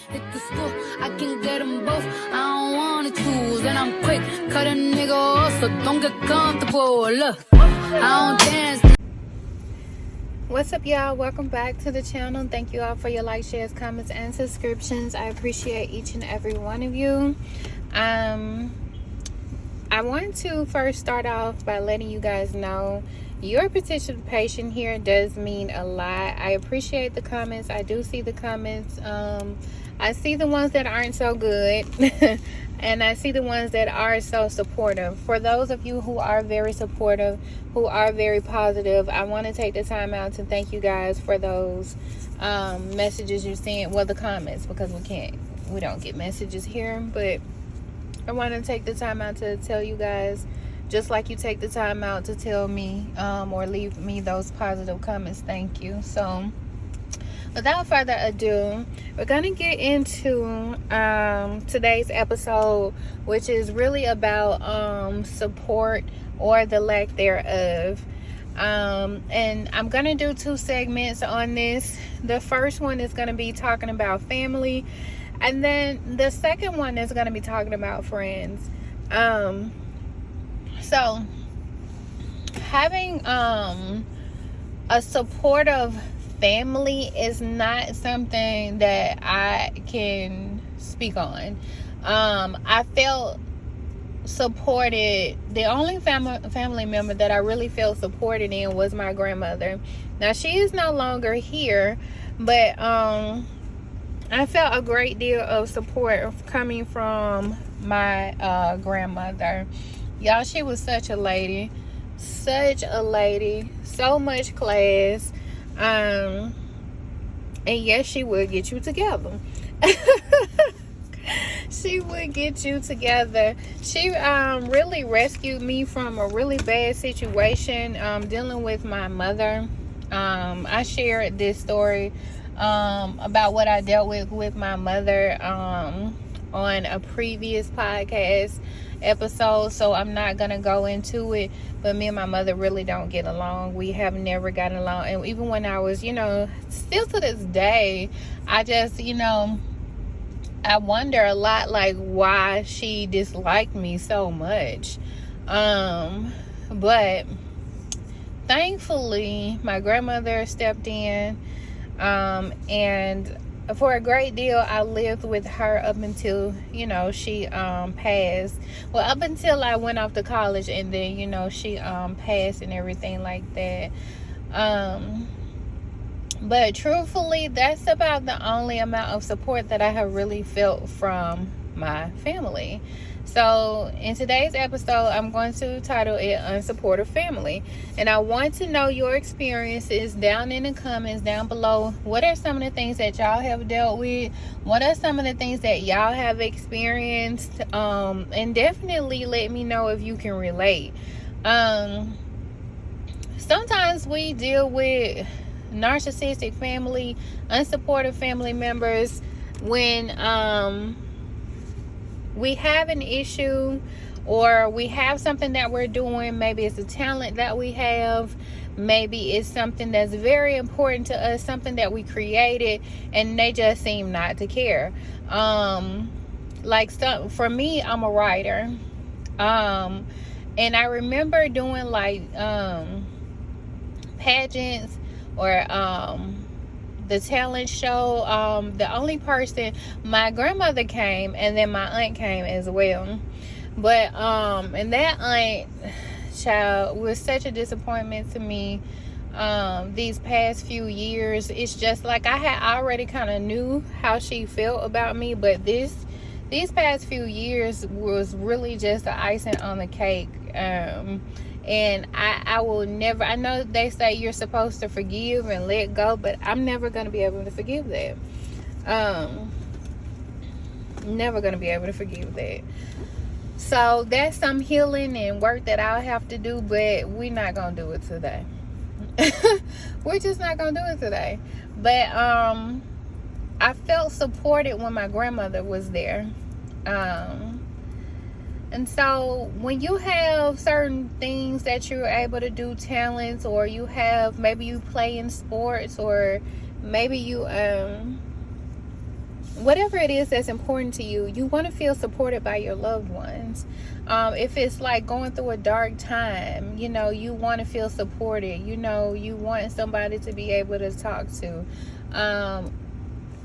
hit the school, I can get them both. I don't wanna choose, and I'm quick, cut a nigga off, so don't get comfortable. Look, I don't dance. What's up, y'all? Welcome back to the channel. Thank you all for your likes, shares, comments, and subscriptions. I appreciate each and every one of you. I want to first start off by letting you guys know your participation here does mean a lot. I appreciate the comments. I do see the comments. I see the ones that aren't so good and I see the ones that are so supportive. For those of you who are very supportive, who are very positive, I want to take the time out to thank you guys for those messages you sent. Well, the comments, because we don't get messages here, but I want to take the time out to tell you guys, just like you take the time out to tell me or leave me those positive comments. Thank you. So without further ado, we're going to get into today's episode, which is really about support or the lack thereof. And I'm going to do two segments on this. The first one is going to be talking about family, and then the second one is going to be talking about friends. So having a supportive family is not something that I can speak on. I felt supported. The only family member that I really felt supported in was my grandmother. Now, she is no longer here, but I felt a great deal of support coming from my grandmother. Y'all, she was such a lady, so much class. And yes, she would get you together. She would get you together. She really rescued me from a really bad situation dealing with my mother. I shared this story about what I dealt with my mother on a previous podcast episode, so I'm not gonna go into it. But me and my mother really don't get along. We have never gotten along, and even when I was, still to this day, I just, I wonder a lot, like, why she disliked me so much. But thankfully my grandmother stepped in, and for a great deal I lived with her up until she passed. Well, up until I went off to college, and then she passed and everything like that. But truthfully, that's about the only amount of support that I have really felt from my family. So in today's episode, I'm going to title it Unsupportive Family. And I want to know your experiences down in the comments down below. What are some of the things that y'all have dealt with? What are some of the things that y'all have experienced? And definitely let me know if you can relate. Sometimes we deal with narcissistic family, unsupportive family members when we have an issue, or we have something that we're doing. Maybe it's a talent that we have, maybe it's something that's very important to us, something that we created, and they just seem not to care. For me, I'm a writer, and I remember doing like pageants or the talent show. The only person, my grandmother came, and then my aunt came as well. But and that aunt child was such a disappointment to me these past few years. It's just like I had already kind of knew how she felt about me, but these past few years was really just the icing on the cake. And I will never, I know they say you're supposed to forgive and let go, but I'm never going to be able to forgive that. Never going to be able to forgive that. So that's some healing and work that I'll have to do, but we're not going to do it today. We're just not going to do it today. But I felt supported when my grandmother was there. And so when you have certain things that you're able to do, talents, or you have, maybe you play in sports, or maybe you whatever it is that's important to you, you want to feel supported by your loved ones. If it's like going through a dark time, you know, you want to feel supported. You know, you want somebody to be able to talk to.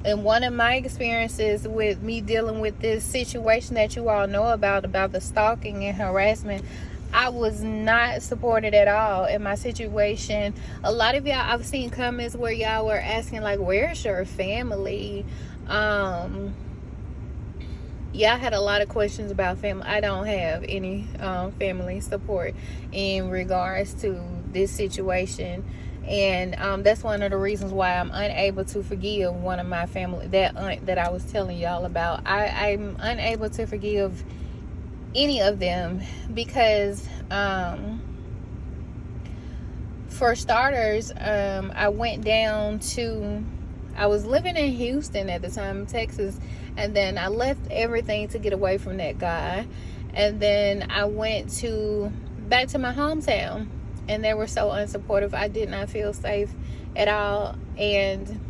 And one of my experiences with me dealing with this situation that you all know about the stalking and harassment, I was not supported at all in my situation. A lot of y'all, I've seen comments where y'all were asking like, where's your family? Yeah, I had a lot of questions about family. I don't have any family support in regards to this situation. And that's one of the reasons why I'm unable to forgive one of my family, that aunt that I was telling y'all about. I'm unable to forgive any of them because for starters, I went down to, I was living in Houston at the time, Texas, and then I left everything to get away from that guy, and then I went back to my hometown, and they were so unsupportive. I did not feel safe at all, and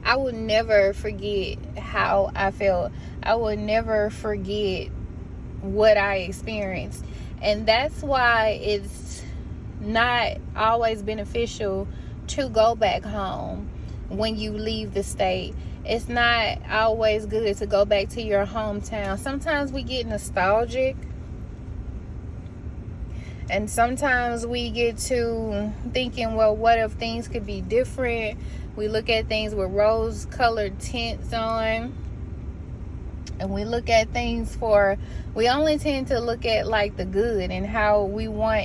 I will never forget how I felt. I will never forget what I experienced, and that's why it's not always beneficial to go back home when you leave the state. It's not always good to go back to your hometown. Sometimes we get nostalgic, and sometimes we get to thinking, well, what if things could be different? We look at things with rose-colored tints on, and we look at things we only tend to look at like the good and how we want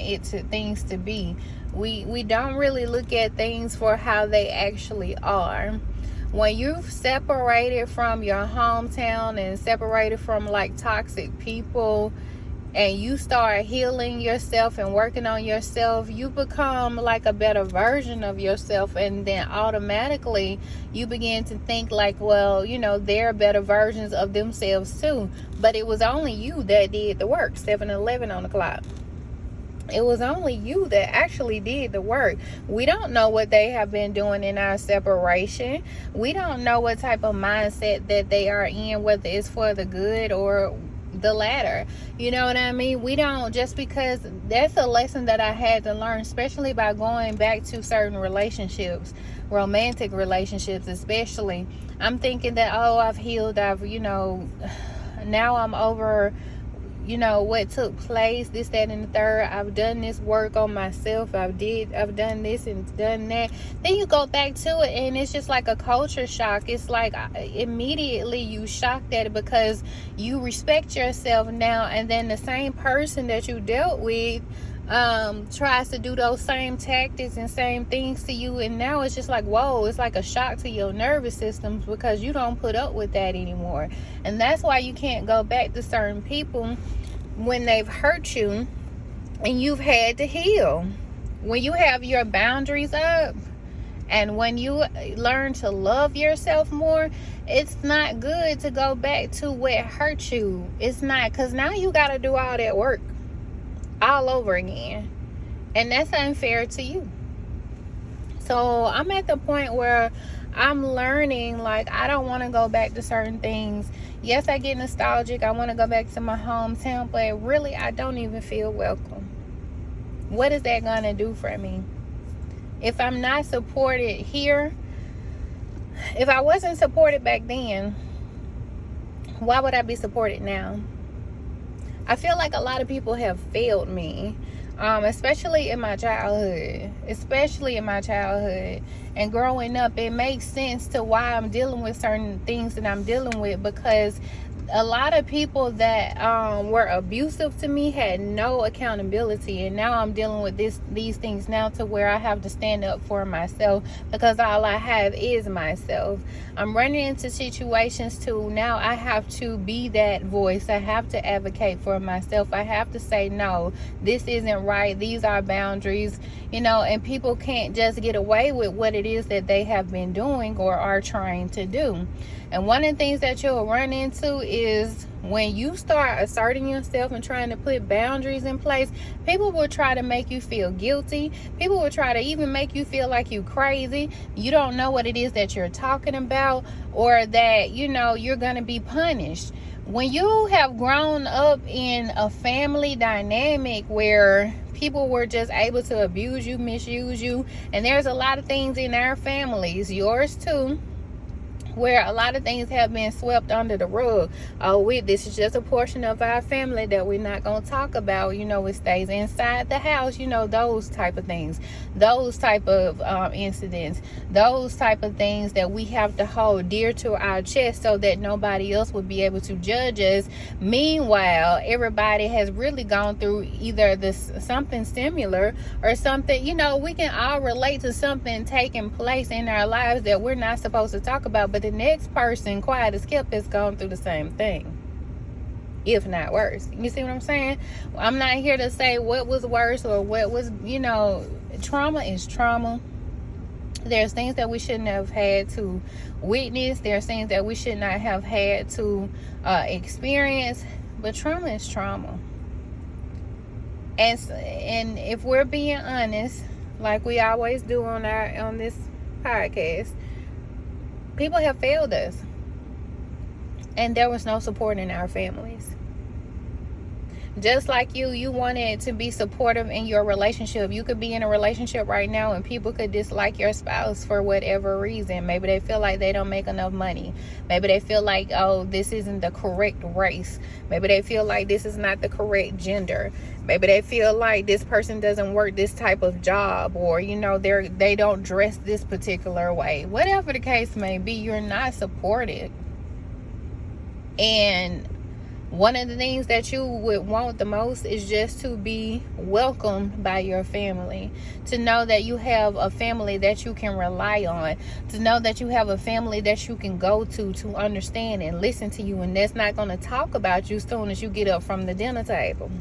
things to be. We don't really look at things for how they actually are. When you've separated from your hometown and separated from like toxic people, and you start healing yourself and working on yourself, you become like a better version of yourself, and then automatically you begin to think like, well, you know, they're better versions of themselves too. But it was only you that did the work. 7-11 on the clock. It was only you that actually did the work. We don't know what they have been doing in our separation. We don't know what type of mindset that they are in, whether it's for the good or the latter. You know what I mean? We don't, just because that's a lesson that I had to learn, especially by going back to certain relationships, romantic relationships especially. I'm thinking that, oh, I've healed, now I'm over, what took place, this, that, and the third. I've done this work on myself. I've done this and done that. Then you go back to it, and it's just like a culture shock. It's like immediately you shocked at it because you respect yourself now, and then the same person that you dealt with tries to do those same tactics and same things to you, and now it's just like, whoa, it's like a shock to your nervous system because you don't put up with that anymore. And that's why you can't go back to certain people when they've hurt you and you've had to heal. When you have your boundaries up and when you learn to love yourself more, it's not good to go back to what hurt you. It's not, because now you got to do all that work all over again, and that's unfair to you. So I'm at the point where I'm learning, like, I don't want to go back to certain things. Yes, I get nostalgic. I want to go back to my hometown, but really I don't even feel welcome. What is that gonna do for me? If I'm not supported here, if I wasn't supported back then, why would I be supported now? I feel like a lot of people have failed me, especially in my childhood. And growing up, it makes sense to why I'm dealing with certain things that I'm dealing with, because a lot of people that were abusive to me had no accountability, and now I'm dealing with these things now to where I have to stand up for myself, because all I have is myself. I'm running into situations too now. I have to be that voice. I have to advocate for myself. I have to say, no, this isn't right. These are boundaries, and people can't just get away with what it is that they have been doing or are trying to do. And one of the things that you'll run into is when you start asserting yourself and trying to put boundaries in place, people will try to make you feel guilty. People will try to even make you feel like you crazy. You don't know what it is that you're talking about, or that, you know, you're going to be punished. When you have grown up in a family dynamic where people were just able to abuse you, misuse you, and there's a lot of things in our families, yours too, where a lot of things have been swept under the rug. Oh, this is just a portion of our family that we're not going to talk about. You know, it stays inside the house. You know, those type of things, those type of incidents, those type of things that we have to hold dear to our chest so that nobody else would be able to judge us. Meanwhile, everybody has really gone through either something similar or something, you know, we can all relate to something taking place in our lives that we're not supposed to talk about, but the next person, quiet as kept, has gone through the same thing, if not worse. You see what I'm saying? I'm not here to say what was worse or what was, you know, trauma is trauma. There's things that we shouldn't have had to witness. There's things that we should not have had to experience. But trauma is trauma. And if we're being honest, like we always do on this podcast, people have failed us, and there was no support in our families. Just like you wanted to be supportive in your relationship. You could be in a relationship right now and people could dislike your spouse for whatever reason. Maybe they feel like they don't make enough money. Maybe they feel like, oh, this isn't the correct race. Maybe they feel like this is not the correct gender. Maybe they feel like this person doesn't work this type of job, or, you know, they don't dress this particular way. Whatever the case may be, you're not supported. And one of the things that you would want the most is just to be welcomed by your family. To know that you have a family that you can rely on. To know that you have a family that you can go to understand and listen to you, and that's not going to talk about you as soon as you get up from the dinner table.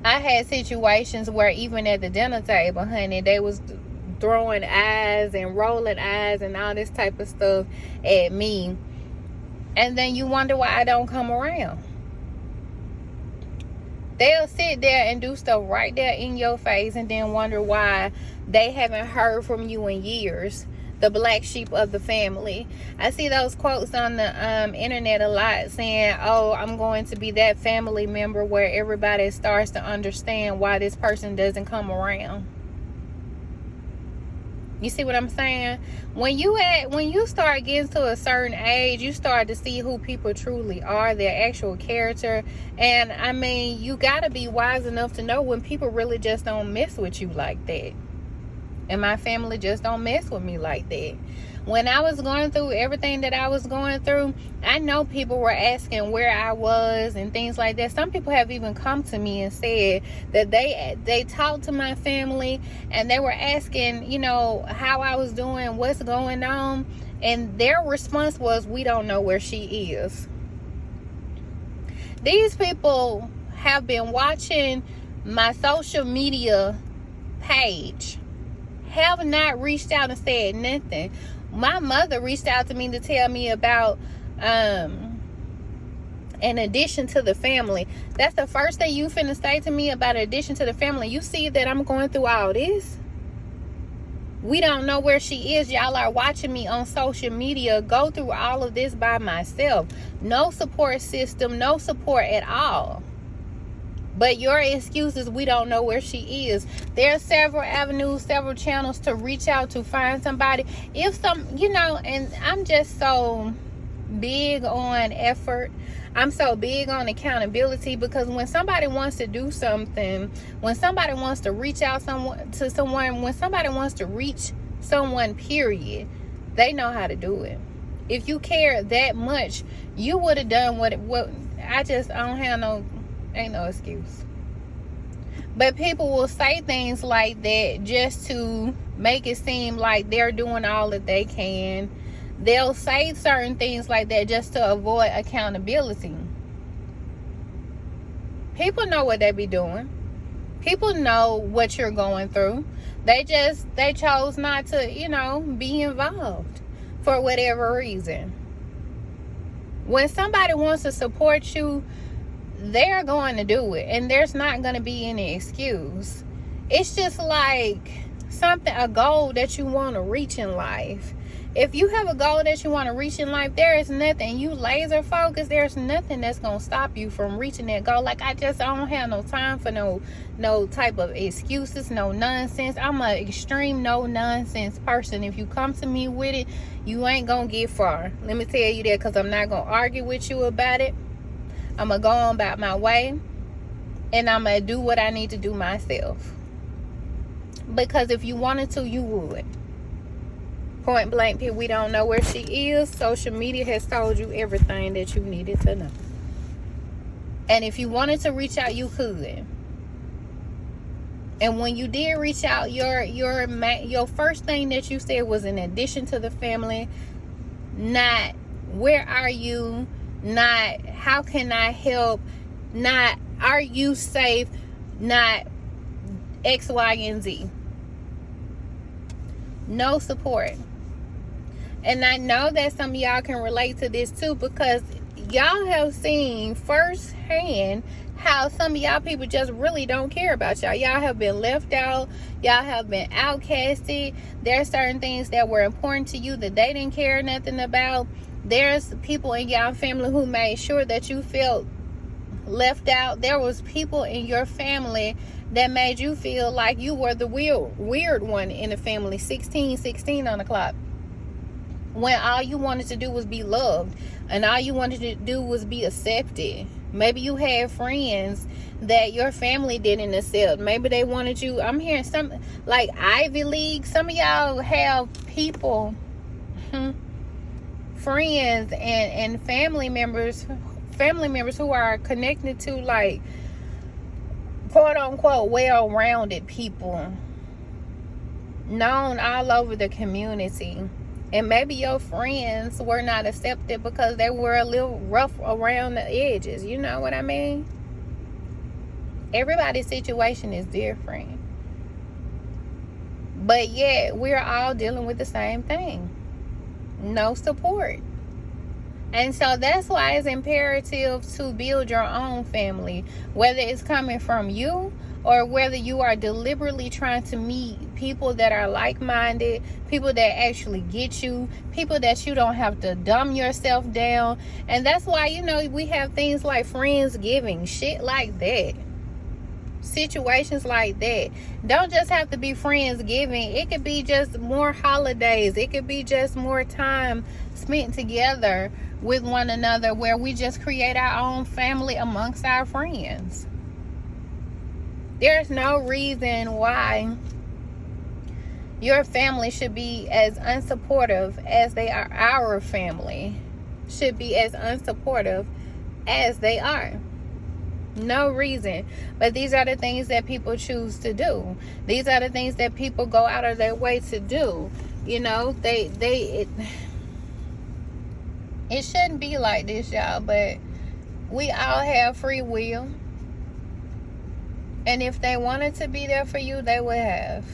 I had situations where even at the dinner table, honey, they was throwing eyes and rolling eyes and all this type of stuff at me. And then you wonder why I don't come around. They'll sit there and do stuff right there in your face and then wonder why they haven't heard from you in years. The black sheep of the family. I see those quotes on the internet a lot saying, oh, I'm going to be that family member where everybody starts to understand why this person doesn't come around. You see what I'm saying? When you start getting to a certain age, you start to see who people truly are, their actual character. And I mean, you gotta be wise enough to know when people really just don't mess with you like that. And my family just don't mess with me like that. When I was going through everything that I was going through, I know people were asking where I was and things like that. Some people have even come to me and said that they talked to my family and they were asking, you know, how I was doing, what's going on. And their response was, we don't know where she is. These people have been watching my social media page, have not reached out and said nothing. My mother reached out to me to tell me about in addition to the family. That's the first thing you finna say to me about addition to the family. You see that I'm going through all this? We don't know where she is. Y'all are watching me on social media go through all of this by myself. No support system, no support at all. But your excuse is we don't know where she is. There are several avenues, several channels to reach out to find somebody. If some, you know, and I'm just so big on effort. I'm so big on accountability, because when somebody wants to do something, when somebody wants to reach out to someone, when somebody wants to reach someone, period, they know how to do it. If you care that much, you would have done what I don't have no. Ain't no excuse. But people will say things like that just to make it seem like they're doing all that they can. They'll say certain things like that just to avoid accountability. People know what they be doing. People know what you're going through. They chose not to, you know, be involved for whatever reason. When somebody wants to support you, they're going to do it, and there's not going to be any excuse. It's just like a goal that you want to reach in life. If you have a goal that you want to reach in life, there is nothing, you laser focused, there's nothing that's going to stop you from reaching that goal. Like, I don't have no time for no type of excuses, no nonsense. I'm an extreme no nonsense person. If you come to me with it, you ain't going to get far. Let me tell you that, because I'm not going to argue with you about it. I'm going to go on about my way, and I'm going to do what I need to do myself. Because if you wanted to, you would. Point blank, we don't know where she is. Social media has told you everything that you needed to know. And if you wanted to reach out, you could. And when you did reach out, your first thing that you said was, in addition to the family, not where are you, not how can I help, not are you safe, not X, Y, and Z. No support. And I know that some of y'all can relate to this too, because y'all have seen firsthand how some of y'all people just really don't care about y'all. Y'all have been left out. Y'all have been outcasted. There are certain things that were important to you that they didn't care nothing about. There's people in y'all family who made sure that you felt left out. There was people in your family that made you feel like you were the weird one in the family. 16 on the clock. When all you wanted to do was be loved, and all you wanted to do was be accepted. Maybe you had friends that your family didn't accept. Maybe they wanted you. I'm hearing some like Ivy League. Some of y'all have people, friends and family members who are connected to, like, quote unquote well-rounded people, known all over the community. And maybe your friends were not accepted because they were a little rough around the edges. You know what I mean? Everybody's situation is different. But yet, we're all dealing with the same thing. No support. And so that's why it's imperative to build your own family. Whether it's coming from you, or whether you are deliberately trying to meet people that are like-minded, people that actually get you, people that you don't have to dumb yourself down. And that's why, we have things like Friendsgiving, shit like that. Situations like that. Don't just have to be Friendsgiving. It could be just more holidays. It could be just more time spent together with one another, where we just create our own family amongst our friends. There's no reason why your family should be as unsupportive as they are. Our family should be as unsupportive as they are. No reason. But these are the things that people choose to do. These are the things that people go out of their way to do. It shouldn't be like this, y'all, but we all have free will. And if they wanted to be there for you, they would have.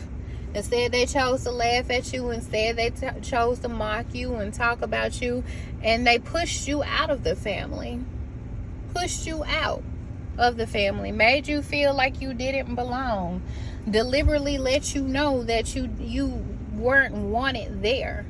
Instead, they chose to laugh at you. Instead, they chose to mock you and talk about you. And they pushed you out of the family. Pushed you out of the family. Made you feel like you didn't belong. Deliberately let you know that you weren't wanted there.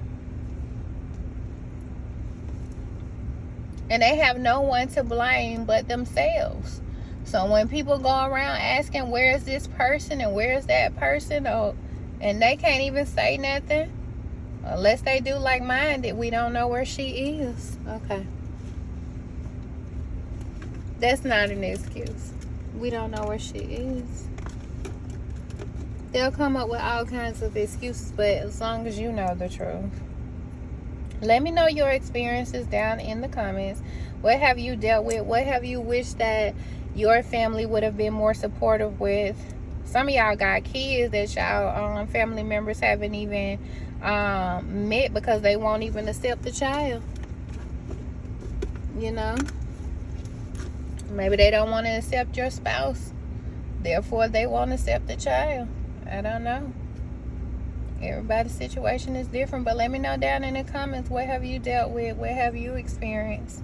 And they have no one to blame but themselves. So when people go around asking, where is this person and where is that person, and they can't even say nothing, unless they do like mine, that we don't know where she is. Okay. That's not an excuse. We don't know where she is. They'll come up with all kinds of excuses, but as long as you know the truth. Let me know your experiences down in the comments. What have you dealt with? What have you wished that your family would have been more supportive with? Some of y'all got kids that y'all family members haven't even met because they won't even accept the child. Maybe they don't want to accept your spouse, therefore they won't accept the child. I don't know. Everybody's situation is different, but let me know down in the comments, what have you dealt with? What have you experienced?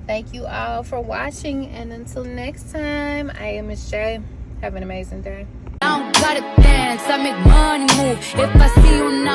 Thank you all for watching, and until next time, I am MsJaye. Have an amazing day. I don't gotta dance, I make money move. If I see you now